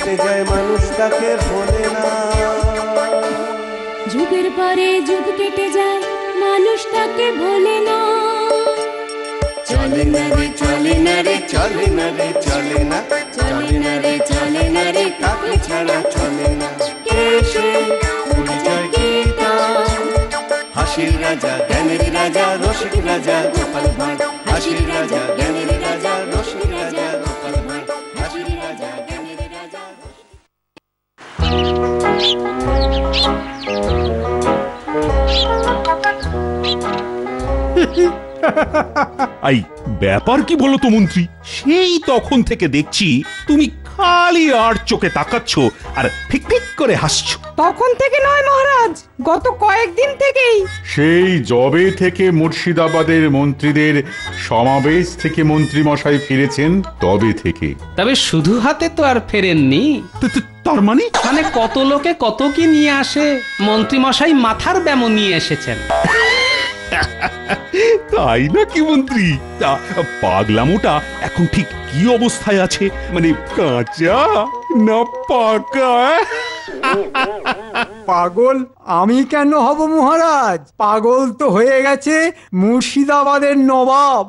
কেটে যায় মানুষ তাকে ভোলে না। যুগের পরে যুগ কেটে যায় মানুষ তাকে ভোলে না। চলে না রে চলে না রে চলে না রে চলে না, চলে না রে চলে না রে কাকে ছাড়া চলে না। কেশে পরিচয় গীতা, হাসির রাজা জ্ঞানের রাজা রসিক রাজা গোপাল ভাঁড়, হাসির রাজা জ্ঞানের রাজা রসিক রাজা গোপাল ভাঁড়, হাসির রাজা জ্ঞানের রাজা। এই ব্যাপার কি বলো তো মন্ত্রী, সেই তখন থেকে দেখছি তুমি খালি আর চোখে তাকাচ্ছ আর ফিক ফিক করে হাসছো। তখন থেকে নয় মহারাজ, গত কয়েকদিন থেকেই। সেই জবে থেকে মুর্শিদাবাদের মন্ত্রীদের সমাবেশ থেকে মন্ত্রী মশাই ফিরেছেন তবে থেকে। তবে শুধু হাতে তো আর ফেরেননি। তার মানে কত লোকে কত কি নিয়ে আসে, মন্ত্রী মশাই মাথার ব্যামো নিয়ে এসেছেন। তাই নাকি মন্ত্রী? তা পাগলামোটা এখন ঠিক কি অবস্থায় আছে, মানে কাঁচা না পাকা? পাগল আমি কেন হব মহারাজ? পাগল তো হয়ে গেছে মুর্শিদাবাদের নবাব।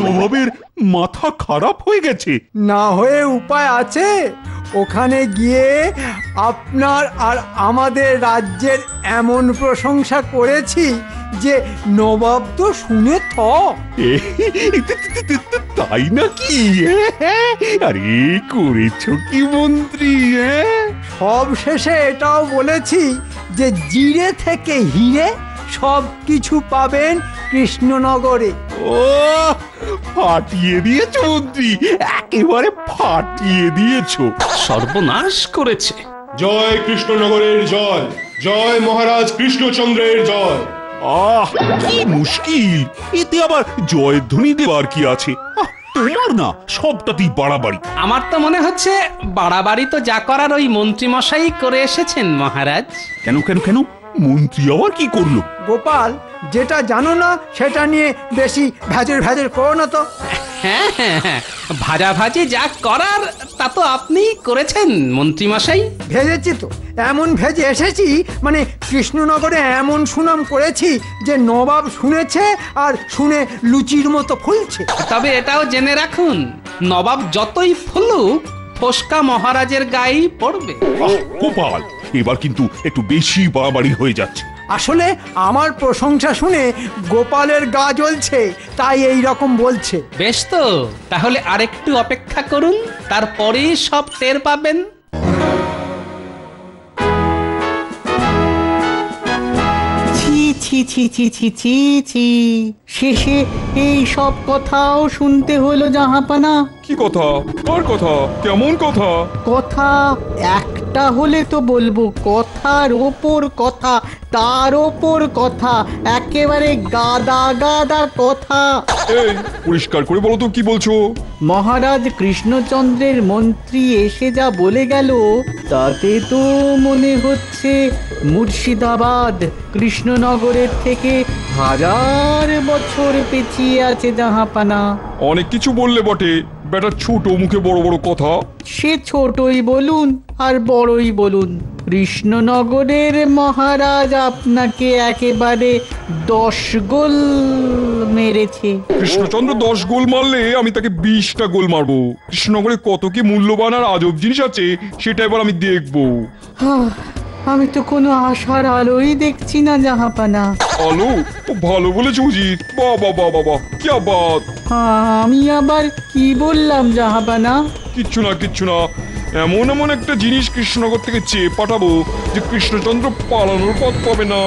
নবাবের মাথা খারাপ হয়ে গেছে? না হয়ে উপায় আছে? ওখানে গিয়ে আপনার আর আমাদের রাজ্যের এমন প্রশংসা করেছি যে নবাব তো শুনে থ। তাই নাকি? আরে করেছ কি মন্ত্রী? সব শেষে এটাও বলেছি যে জিরে থেকে হিরে সব কিছু পাবেন কৃষ্ণনগরে। ও ফাটিয়ে দিয়েছ মন্ত্রী, একেবারে ফাটিয়ে দিয়েছ। সর্বনাশ করেছে। জয় কৃষ্ণনগরের জয়, জয় মহারাজ কৃষ্ণচন্দ্রের জয়। আহ কি মুশকিল, এতে আবার জয়ধ্বনি দেওয়ার কি আছে? তোমার না সবটাতেই বাড়াবাড়ি। আমার তো মনে হচ্ছে বাড়াবাড়ি তো যা করার ওই মন্ত্রী মশাই করে এসেছেন মহারাজ। কেন কেন কেন? মন্ত্রী আবার কি করলো? গোপাল, যেটা জানো না সেটা নিয়ে বেশি ভেজর ভেজর করো না তো। হ্যাঁ হ্যাঁ হ্যাঁ, ভাজাভাজি যা করার তা তো আপনিই করেছেন মন্ত্রী মশাই। ভেজেছি তো, এমন ভেজে এসেছি মানে কৃষ্ণনগরে এমন সুনাম করেছি যে নবাব শুনেছে আর শুনে লুচির মতো ফুলছে। তবে এটাও জেনে রাখুন, নবাব যতই ফুলুক ফোসকা মহারাজের গায়েই পড়বে। গোপাল, এবার কিন্তু একটু বেশি বাড়াবাড়ি হয়ে যাচ্ছে। আসলে আমার প্রশংসা শুনে গোপালের গা জ্বলছে, তাই এই রকম বলছে। বেশ তো, তাহলে আরেকটু অপেক্ষা করুন, তারপরেই সব টের পাবেন। ছি ছি ছি ছি ছি ছি, শেষে এই সব কথাও শুনতে হলো জাহাপানা। কি কথা? কার কথা? কেমন কথা? কথা একটা হলে তো বলবো, কথার ওপর কথা, তার ওপর কথা, একেবারে গাদা গাদা কথা। এই পরিষ্কার করে বলো তো কি বলছো? মহারাজ কৃষ্ণচন্দ্রের মন্ত্রী এসে যা বলে গেল তাতে তো মনে হচ্ছে মুর্শিদাবাদ কৃষ্ণনগরের থেকে 1000 বছর পিছিয়ে আছে জাহাপানা। অনেক কিছু বললে বটে, বেটা ছোট মুখে বড় বড় কথা। সে ছোটই বলুন আর বড়ই বলুন, কৃষ্ণনগরের মহারাজ আপনাকে একেবারে 10 গোল মেরেছে। কৃষ্ণচন্দ্র 10 গোল মারলে আমি তাকে 20টা গোল মারবো। কৃষ্ণনগরে কত কি মূল্যবান আর আজব জিনিস আছে সেটা এবার আমি দেখবো। আমি তো কোনো আশার আলোই দেখছি না জাহাপানা। আলো? ভালো বলেছ উজিত, বাবা বাবা বাবা কি বাত। আমি আবার কি বললাম জাহাপানা? কিচ্ছু না কিচ্ছু না, এমন এমন একটা জিনিস কৃষ্ণনগর থেকে চেয়ে পাঠাবো যে কৃষ্ণচন্দ্র পালানোর পথ পাবে না।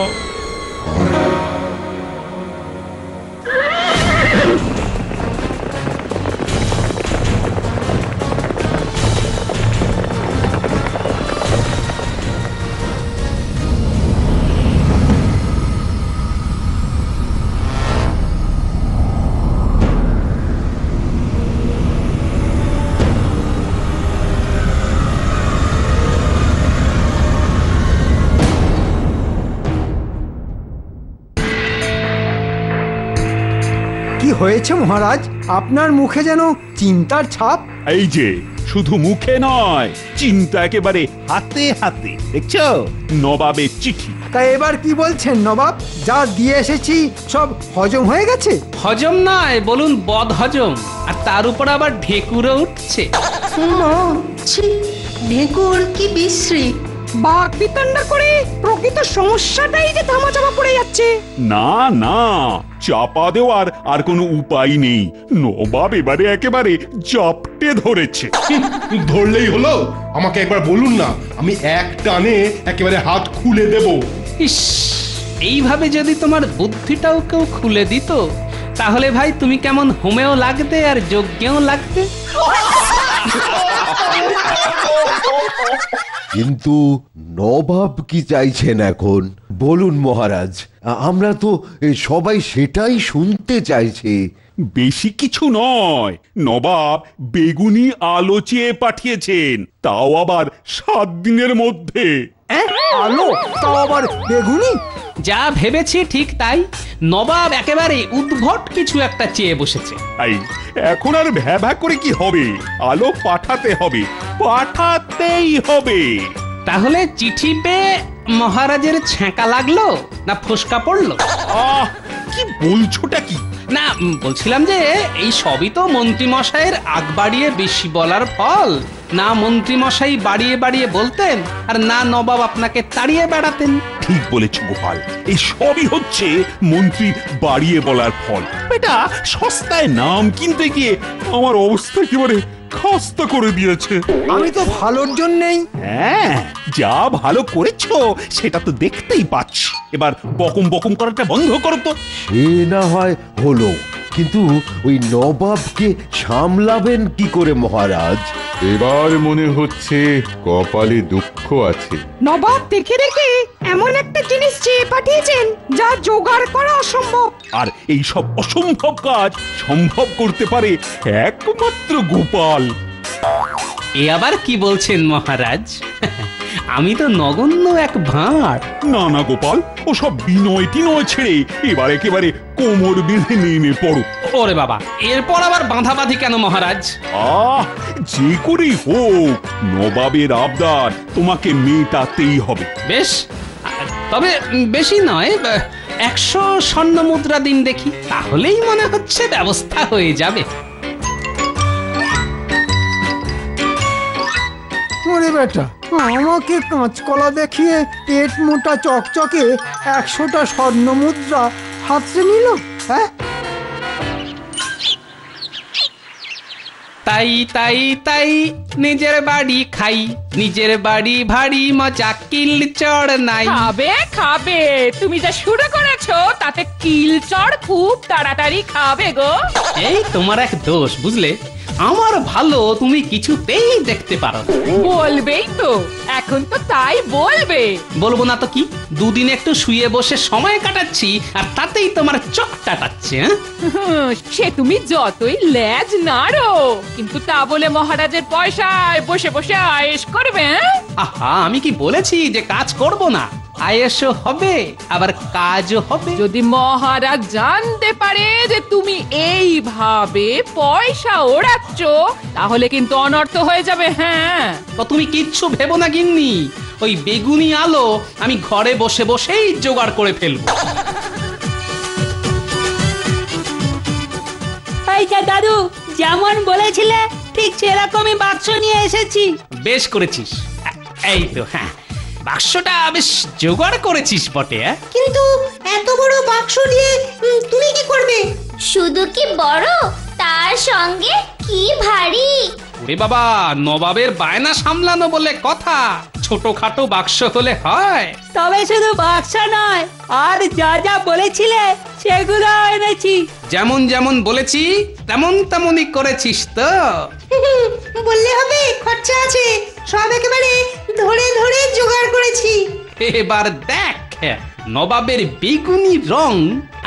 কি হয়েছে মহারাজ? আপনার মুখে যেন চিন্তার ছাপ। এই যে শুধু মুখে নয়, চিন্তা একেবারে হাতে হাতে। দেখছো নবাবের চিঠি। তাই এবার কি বলছেন নবাব? যা দিয়ে এসেছি সব হজম হয়ে গেছে? হজম নয়, বলুন বদ হজম। আর তার উপর আবার ঢেকুরও উঠছে। ঢেকুর কি বিশ্রী! বাঘ বিতণ্ডা করে প্রকৃত সমস্যাটাই যে ধামাচাপা পড়ে যাচ্ছে। না না, চাপা দেওয়ার আর কোনো উপায় নেই। নবাব এবারে একেবারে জাপটে ধরেছে। ধরলেই হলো, আমাকে একবার বলুন না, আমি এক টানে একেবারে হাত খুলে দেব। ইস, এইভাবে যদি তোমার বুদ্ধিটাও কেউ খুলে দিত, তাহলে ভাই তুমি কেমন হোমেও লাগতে আর যজ্ঞেও লাগতে। কিন্তু নবাব কি চাইছেন এখন বলুন মহারাজ? আমরা তো সবাই সেটাই শুনতে চাইছি। বেশি কিছু নয়, নবাব বেগুনি আলো চেয়ে পাঠিয়েছেন, তাও আবার 7 দিনের মধ্যে। আলো? তাও আবার বেগুনি? যা ভেবেছি ঠিক তাই। নবাব একেবারে উদ্ভট কিছু একটা চেয়ে বসেছে। এই এখন আর ভ্যাভা করে কি হবে? আলো পাঠাতে হবে, পাঠাতেই হবে। তাহলে চিঠি পেয়ে মহারাজের ছ্যাঁকা লাগলো না ফোসকা পড়লো? কি বলছোটা কি? না, বলছিলাম যে এই সবই তো মন্ত্রী মশাইয়ের আগ বাড়িয়ে বেশি বলার ফল। না মন্ত্রী মশাই বাড়িয়ে বাড়িয়ে বলতেন, আর না নবাব আপনাকে তাড়িয়ে বেড়াতেন। ঠিক বলেছ গোপাল, এই সবই হচ্ছে মন্ত্রী বাড়িয়ে বলার ফল। এটা সস্তায় নাম কিনতে গিয়ে আমার অবস্থা একেবারে খাস্তা করে দিয়েছে। আমি তো ভালোর জন্যই। হ্যাঁ, যা ভালো করেছো সেটা তো দেখতেই পাচ্ছি। এবার বকম বকম করাটা বন্ধ করো তো। সে না হয় হলো, কিন্তু ওই নবাবকে সামলাবেন কি করে মহারাজ? এবার মনে হচ্ছে কপালে দুঃখ আছে। নবাব দেখে দেখে এমন একটা জিনিস চেয়ে পাঠিয়েছেন যা জোগাড় করা অসম্ভব। আর এই সব অসম্ভব কাজ সম্ভব করতে পারে একমাত্র গোপাল। এ আবার কি বলছেন মহারাজ? আমি তো নগণ্য এক ভাঁড়। না না গোপাল, ও সব বিনয় টিনয় ছেড়ে এবার একেবারে কোমর বেঁধে নেমে পড়ো। ওরে বাবা, এরপর আবার বাঁধাবাঁধি কেন মহারাজ? যে করেই হোক নবাবের আবদার তোমাকে মেটাতেই হবে। বেশ, তবে বেশি নয়, 100 স্বর্ণ মুদ্রা দিন দেখি, তাহলেই মনে হচ্ছে ব্যবস্থা হয়ে যাবে। ওরে বেটা, আমাকে কাঁচকলা দেখিয়ে পেট মোটা চকচকে 100টা স্বর্ণ মুদ্রা হাতড়ে নিল। হ্যাঁ, তাই তাই তাই নিজের বাড়ি খাই, নিজের বাড়ি ভারী মজা, কিল চড় নাই। খাবে খাবে, তুমি যা শুরু করেছো তাতে কিল চড় খুব তাড়াতাড়ি খাবে গো। এই তোমার এক দোষ বুঝলে, আমার ভালো তুমি কিছুতেই দেখতে পারো না। বলবেই তো, এখন তো তাই বলবে। বলবো না তো কি, দুদিন একটু শুয়ে বসে সময় কাটাচ্ছি আর তাতেই তোমার চোখ টাটাচ্ছে। সে তুমি যতই লেজ নাড়ো, কিন্তু তা বলে মহারাজের পয়সায় বসে বসে আয়েশ করবে? আহা, আমি কি বলেছি যে কাজ করব না? আয়েশও হবে আবার কাজও হবে। যদি মহারাজ জানতে পারে যে তুমি এইভাবে পয়সা ওড়াচ্ছ, তাহলে কিন্তু অনর্থ হয়ে যাবে। হ্যাঁ, তো তুমি কিচ্ছু ভেবো না গিন্নি, ওই বেগুনি আলো আমি ঘরে বসে বসেই জোগাড় করে ফেলবো। দাদু, যেমন বলেছিলে ঠিক সেরকমই বাক্স নিয়ে এসেছি। বেশ করেছিস। এই তো, হ্যাঁ, বাক্সটা বেশ জোগাড় করেছিস বটে। কিন্তু এত বড় বাক্স দিয়ে তুমি কি করবে? শুধু কি বড়, তার সঙ্গে কি ভারী। ওরে বাবা, নবাবের বায়না সামলানো বলে কথা, ছোটখাটো বাক্স হলে হয়? তবে শুধু বাক্স নয়, আর যা যা বলেছিলে সেগুলো এনেছি। যেমন যেমন বলেছি তেমন তেমনই করেছিস তো? বললে হবে, খরচা আছে, সব একেবারে ধরে ধরে জোগাড় করেছি। এবার দেখ নবাবের বেগুনি রং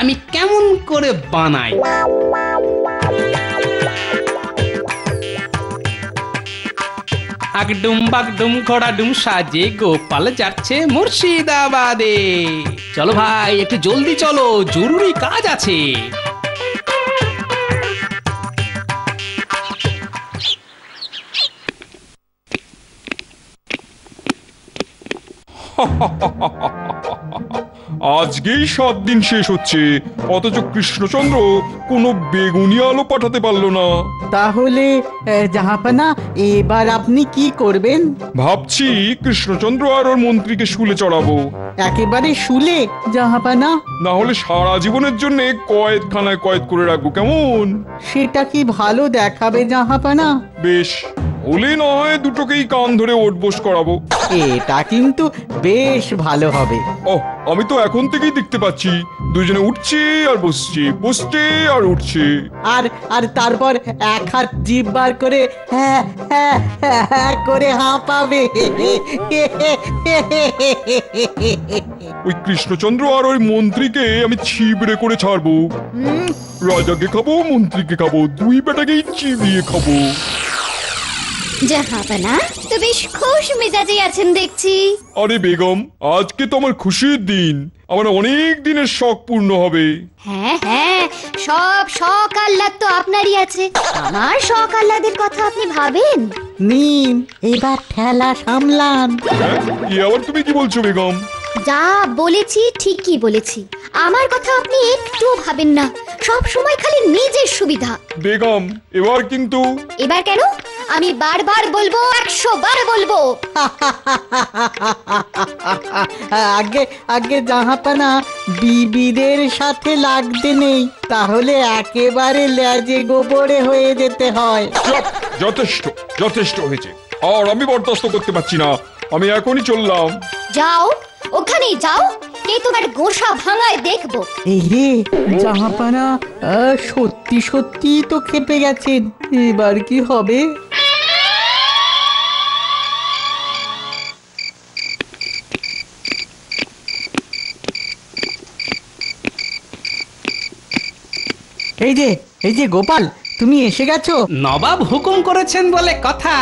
আমি কেমন করে বানাই। আগডুম বাগডুম ঘোড়াডুম সাজে গোপাল যাচ্ছে মুর্শিদাবাদে। চলো ভাই, একটু জলদি চলো, জরুরি কাজ আছে। আজকেই 7 দিন শেষ হচ্ছে, অথচ কৃষ্ণচন্দ্র কোনো বেগুনি আলো পাঠাতে পারলো না। তাহলে জাহাপানা এবার আপনি কি করবেন? ভাবছি কৃষ্ণচন্দ্র আর ওর মন্ত্রীকে শুলে চড়াবো। একেবারে শুলে জাহাপানা? না হলে সারা জীবনের জন্য কয়েদখানায় কয়েদ করে রাখবো, কেমন? সেটা কি ভালো দেখাবে জাহাপানা? বেশ, হলে নয় দুটোকেই কান ধরে ওঠবোস করাবো। এটা কিন্তু বেশ ভালো হবে। ও, আমি তো এখন থেকেই দেখতে পাচ্ছি দুজনে উঠছে আর বসছে, বসছে আর উঠছে। আর তারপর এক হাত জিভ বার করে হ্যাঁ হ্যাঁ হ্যাঁ করে হাঁপাবে। ওই কৃষ্ণচন্দ্র আর ওই মন্ত্রীকে আমি ছিবড়ে করে ছাড়বো। রাজাকে খাবো, মন্ত্রীকে খাবো, দুই বেটাকেই চিবিয়ে খাবো। জাহাপানা তো বেশ খুশ মেজাজে আছেন দেখছি। আরে বেগম, আজকে তো আমার খুশির দিন, আমার অনেক দিনের শখ পূর্ণ হবে। হ্যাঁ হ্যাঁ, সব শখ আহ্লাদ তো আপনারই আছে, আমার শখ আহ্লাদের কথা আপনি ভাবেন? নিন এবার ঠেলা সামলান। এ আবার তুমি কি বলছো বেগম? যা বলেছি ঠিকই বলেছি, আমার কথা আপনি একটুও ভাবেন না, সব সময় খালি নিজের সুবিধা। বেগম এবার কিন্তু। এবার কেন? আমি বারবার বলবো, 100 বার বলবো। আগে জাহাপানা বিবিদের সাথে লাগতে নেই, তাহলে একেবারে লেজে গোবরে হয়ে যেতে হয়। যথেষ্ট যথেষ্ট হয়েছে, আর আমি বরদাস্ত করতে পারছি না, আমি এখনই চললাম। যাও, ওখানেই যাও, কে তোমার গোসা ভাঙায় দেখবো। এই রে জাহাপানা সত্যি সত্যি তো খেপে গেছেন, এবার কি হবে? এই যে গোপাল, তুমি এসে গেছো? নবাব হুকুম করেছেন বলে কথা,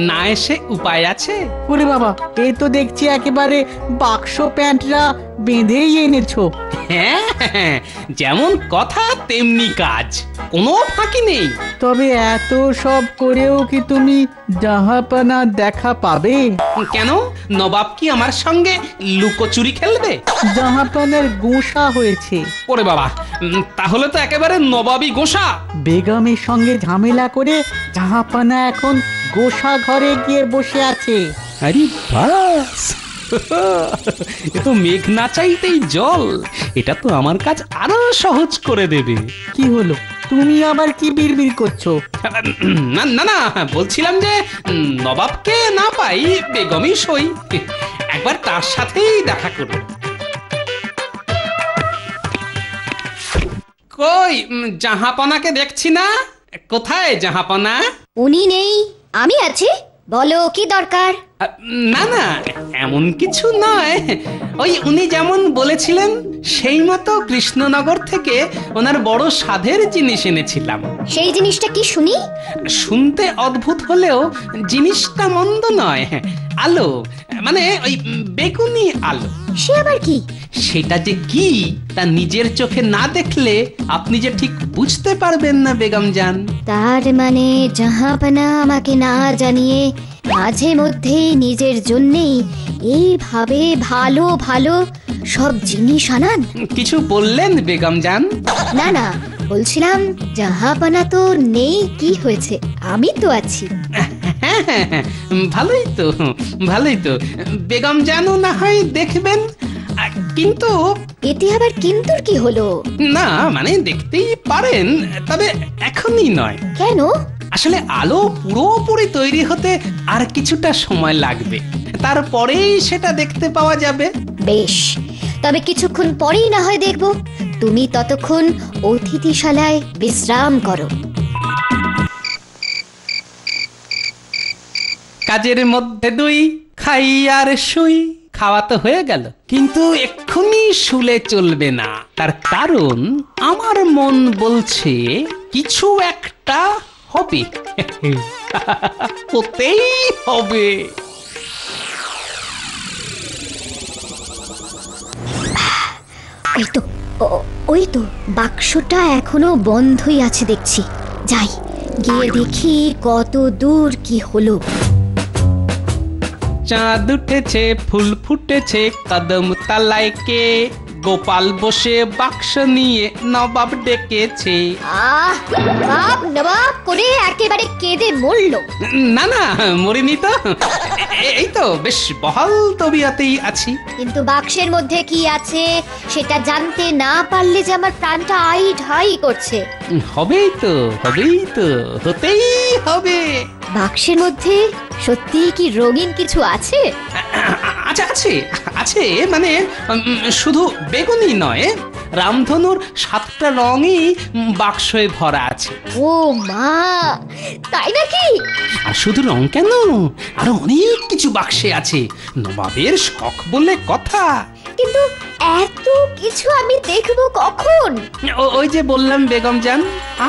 না এসে উপায় আছে? ওরে বাবা, এই তো দেখছি একেবারে বাক্স প্যান্টরা বেঁধেই এনেছো। হ্যাঁ, যেমন কথা তেমনি কাজ, কোনো ফাঁকি নেই। তবে এত সব করেও কি তুমি জাহাপানা দেখা পাবে? কেন, নবাব কি আমার সঙ্গে লুকোচুরি খেলবে? জাহাপানার গোসা হয়েছে। ওরে বাবা, তাহলে তো একেবারে নবাবী গোসা। বেগমের সঙ্গে ঝামেলা করে জাহাপানা এখন গোসা ঘরে গিয়ে বসে আছে। আরে বাস, এ তো মেঘ না চাইতেই জল, এটা তো আমার কাজ আরো সহজ করে দেবে। কি হলো, তুমি আবার কি বিড়বিড় করছো? না না না, বলছিলাম যে নবাবকে না পাই বেগমই সই, একবার তার সাথেই দেখা করব। কই জাহাপনাকে দেখছি না, কোথায় জাহাপনা? উনি নেই, আমি আছি, বলো কি দরকার? না না, এমন কিছু নয়, ওই উনি যেমন বলেছিলেন সেই মতো কৃষ্ণনগর থেকে ওনার বড় সাধের জিনিস এনেছিলাম। সেই জিনিসটা কি শুনি? শুনতে অদ্ভুত হলেও জিনিসটা মন্দ নয়, আলো, মানে ওই বেগুনি আলো। সে আবার কি? সেটা যে কি তা নিজের চোখে না দেখলে আপনি যে ঠিক বুঝতে পারবেন না বেগম জান। তার মানে জাহাপানা আমাকে না জানিয়ে মাঝে মধ্যেই নিজের জন্যেই এইভাবে ভালো ভালো সব জিনিস আনান? কিছু বললেন বেগম জান? না না, বলছিলাম জাহাপানা তো নেই, কি হয়েছে, আমি তো আছি। ভালোই তো, ভালোই তো, বেগম জানও না হয় দেখবেন, কিন্তু এতে আবার কিন্তুর কি হলো? না মানে দেখতেই পারেন, তবে এখনই নয়। কেন? আসলে আলো পুরোপুরি তৈরি হতে আর কিছুটা সময় লাগবে, তারপরেই সেটা দেখতে পাওয়া যাবে। বেশ, তবে কিছুক্ষণ পরেই না হয় দেখব, তুমি ততক্ষণ অতিথিশালায় বিশ্রাম করো। কাজের মধ্যে দুই, খাই আর শুই। খাওয়া তো হয়ে গেল, কিন্তু এক্ষুনি শুলে চলবে না, তার কারণ আমার মন বলছে কিছু একটা হবে, হতেই হবে। ওই তো বাক্সটা এখনো বন্ধই আছে দেখছি, যাই গিয়ে দেখি কত দূর কি হলো। চাঁদ উঠেছে ফুল ফুটেছে কদম তলায় কে গোপাল বসে বাক্স নিয়ে নবাব ডেকেছে। নবাব নবাব করে একেবারে কেঁদে মরলো। না না, মরিনি তো, এই তো বেশ বহাল তবিয়াতেই আছি। কিন্তু বাক্সের মধ্যে কি আছে সেটা জানতে না পারলে যে আমার প্রাণটা আই ঢাই করছে। হবেই তো, হবেই তো, হতেই হবে। বাক্সের মধ্যে সত্যি কি রঙিন কিছু আছে? আচ্ছা, আছে আছে, মানে শুধু বেগুনি নয়, রামধনুর 7টা রঙই বাক্সে ভরা আছে। ও মা, তাই নাকি? আর শুধু রং কেন, আরো অনেক কিছু বাক্সে আছে, নবাবের শখ বলে কথা। কিন্তু এত কিছু আমি দেখবো কখন? ওই যে বললাম বেগম জান,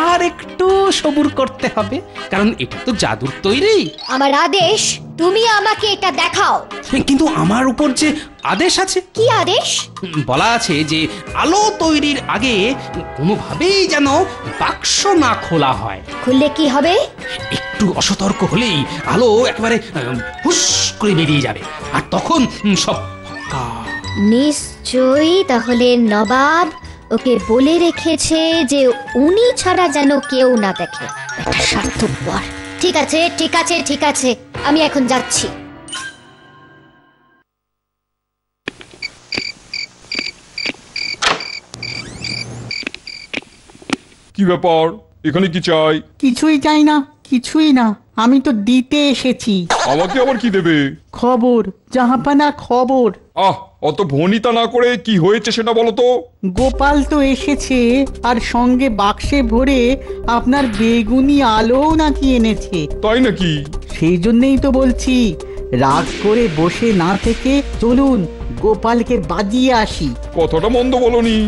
আর একটু সবুর করতে হবে, কারণ এটা তো জাদুর তৈরি। আমার আদেশ, তুমি আমাকে এটা দেখাও। কিন্তু আমার উপর যে আদেশ আছে। কি আদেশ? বলা আছে যে আলো তৈরির আগে কোনোভাবেই যেন বাক্স না খোলা হয়। খুললে কি হবে? একটু অসতর্ক হলেই আলো একেবারে হুস করে বেরিয়ে যাবে, আর তখন সব নিশ্চয়ই তাহলে নবাব ওকে বলে রেখেছে যে উনি ছাড়া যেন কেউ না দেখে। এটা স্বার্থপর। ঠিক আছে ঠিক আছে ঠিক আছে, আমি এখন যাচ্ছি। কি ব্যাপার, এখানে কি চাই? কিছুই চাই না, কিছুই না, আমি তো দিতে এসেছি। আমাকে আবার কি দেবে? খবর জাহাপানা, খবর। অত ভনিতা না করে কি হয়েছে সেটা বলো তো। গোপাল তো এসেছে, আর সঙ্গে বাক্সে ভরে আপনার বেগুনি আলোও নাকি এনেছে। তাই নাকি? সেই জন্যই তো বলছি, রাগ করে বসে না থেকে চলুন গোপালকে বাজিয়ে আসি। কথাটা মন্দ বলনি।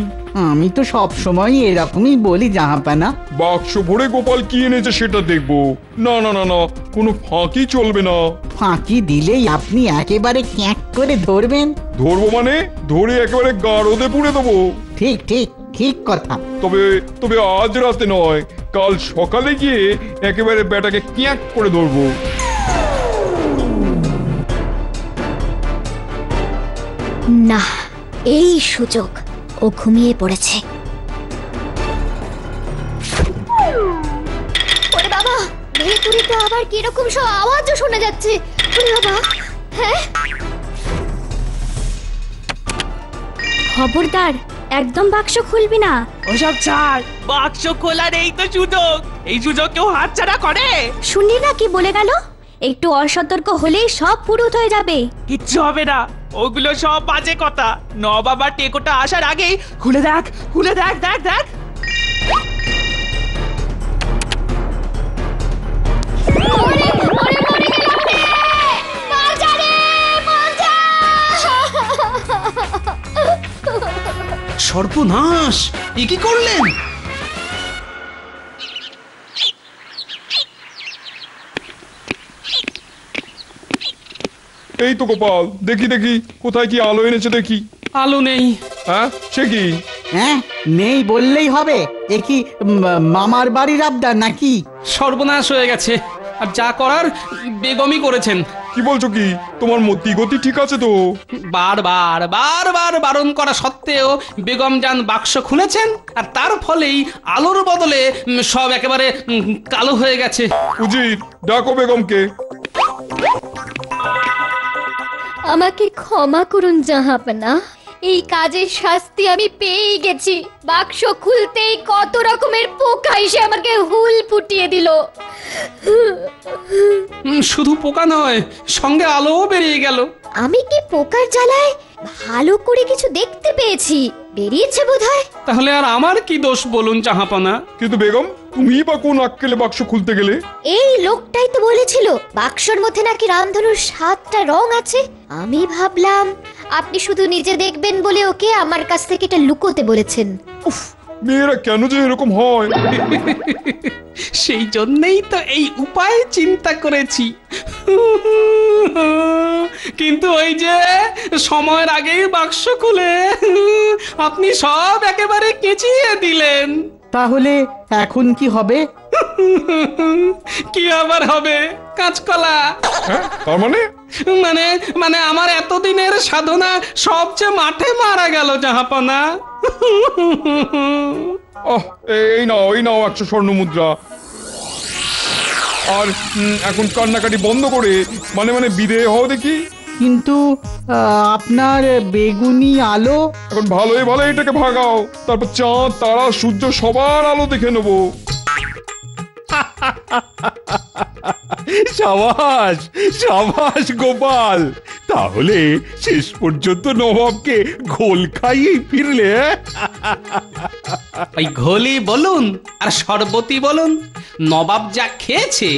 আমি তো সব সময় এরকমই বলি জাহাপানা। বাক্স ভরে গোপাল কি এনেছে সেটা দেখবো। না না না না, কোনো ফাঁকি চলবে না। ফাঁকি দিলেই আপনি একেবারে ক্যাঁক করে ধরবেন। ধরবো মানে ধরে একেবারে গাড়োতে পুড়ে দেবো। ঠিক ঠিক ঠিক কথা। তবে তবে আজ রাতে নয়, কাল সকালে গিয়ে একেবারে ব্যাটাকে ক্যাঁক করে ধরবো। না, এই সুযোগ। ও ঘুমিয়ে পড়েছে। ওরে বাবা, ভেতরে তো আবার কিরকম সব আওয়াজও শোনা যাচ্ছে। ওরে বাবা, হ্যাঁ? খবরদার, একদম বাক্স খুলবি না। ওসব ছাড়, বাক্স খোলার এই তো সুযোগ, এই সুযোগ কেউ হাতছাড়া করে? শুনলি না কি বলে গেল? একটু অসতর্ক হলেই সব ফুরুত হয়ে যাবে। কিচ্ছু হবে না, ওগুলো সব বাজে কথা। নবাব আর টেকোটা আসার আগেই খুলে দেখ, খুলে দেখ, দেখ দেখ। সর্বনাশ, এ কি করলেন? এই তো গোপাল, দেখি দেখি কোথায় কি আলো এনেছে দেখি। আলো নেই। হ্যাঁ, সে কি? হ্যাঁ, নেই বললেই হবে? এ কি মামার বাড়ির আবদার নাকি? সর্বনাশ হয়ে গেছে, আর যা করার বেগমই করেছেন। কি বলছো কি? তোমার মতি গতি ঠিক আছে তো? বারবার বারবার বারণ করা সত্ত্বেও বেগম জান বাক্স খুলেছেন, আর তার ফলেই আলোর বদলে সব একেবারে কালো হয়ে গেছে। উজির, ডাকো বেগমকে। আমাকে ক্ষমা করুন জাহাপনা, এই কাজের শাস্তি আমি পেয়েই গেছি। বাক্স খুলতেই কত রকমের পোকা এসে আমাকে হুল ফুটিয়ে দিল। শুধু পোকা নয়, সঙ্গে আলোও বেরিয়ে গেল। আমি কি পোকার জ্বালায় ভালো করে কিছু দেখতে পেয়েছি? বেরিয়েছে বোধহয়। তাহলে আর আমার কি দোষ বলুন জাহাপনা? কিন্তু বেগম, তুমি বা কোন আক্কেলে বাক্স খুলতে গেলে? এই লোকটাই তো বলেছিল বাক্সর মধ্যে নাকি রামধনুর 7টা রং আছে। আমি ভাবলাম আপনি শুধু নিজে দেখবেন বলে ওকে আমার কাছ থেকে এটা লুকোতে বলেছেন। উফ, মেয়েরা কেন যে এরকম হয়? সেই জন্যই তো এই উপায় চিন্তা করেছি। কিন্তু ওই যে সময়ের আগেই বাক্স খুলে আপনি সব একেবারে কেচিয়ে দিলেন। তাহলে এখন কি হবে? কি আবার হবে কাঁচকলা? তার মানে মানে মানে আমার এতদিনের সাধনা সবচেয়ে মাঠে মারা গেল জাহাপনা। এই নাও 100 স্বর্ণ মুদ্রা। আর এখন কান্নাকাটি বন্ধ করে মানে বিদেয় হও দেখি। কিন্তু আপনার বেগুনি আলো। এখন ভালোই এটাকে ভাগাও, তারপর চাঁদ তারা সূর্য সবার আলো দেখে নেবো। সাবাস সাবাস গোপাল, তাহলে শেষ পর্যন্ত নবাবকে ঘোল খাইয়েই ফিরলে। ওই ঘোলি বলুন আর শরবতী বলুন, নবাব যা খেয়েছে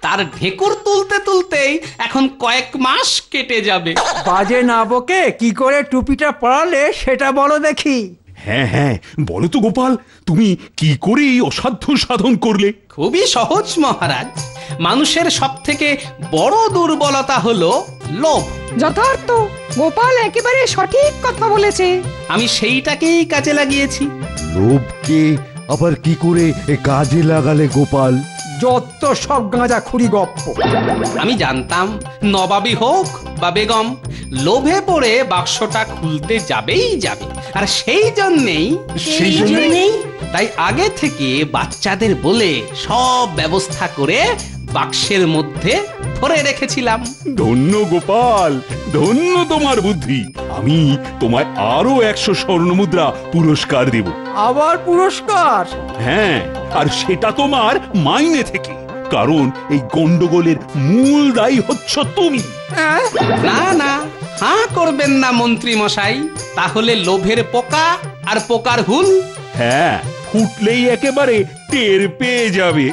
তার ঢেকুর তুলতে তুলতেই এখন কয়েক মাস কেটে যাবে। বাজে না বকে কি করে টুপিটা পরালে সেটা বলো দেখি। হ্যাঁ বলো তো গোপাল, তুমি কি করে এই অসাধ্য সাধন করলে? খুবই সহজ মহারাজ। মানুষের সব থেকে বড় দুর্বলতা হলো লোভ। যথার্থ, গোপাল একেবারে সঠিক কথা বলেছে। আমি সেইটাকেই কাজে লাগিয়েছি। লোভকে আবার কি করে কাজে লাগালে গোপাল? যত সব গাঁজা খুরি গপ্প। আমি জানতাম নবাবী হোক বা বেগম, লোভে পড়ে বাক্সটা খুলতে যাবেই যাবে, আর সেই জন্যেই তাই আগে থেকে বাচ্চাদের বলে সব ব্যবস্থা করে বাক্সের মধ্যে ভরে রেখেছিলাম। ধন্য গোপাল, ধন্য তোমার বুদ্ধি। আমি তোমায় আরো 100 স্বর্ণ মুদ্রা পুরস্কার দেব। আবার পুরস্কার? হ্যাঁ, আর সেটা তোমার মাইনে থেকে, কারণ এই গন্ডগোলের মূল দায়ী হচ্ছ তুমি। না হাঁ করবেন না মন্ত্রী মশাই, তাহলে লোভের পোকা আর পোকার হুল হ্যাঁ ফুটলেই একেবারে টের পেয়ে যাবে।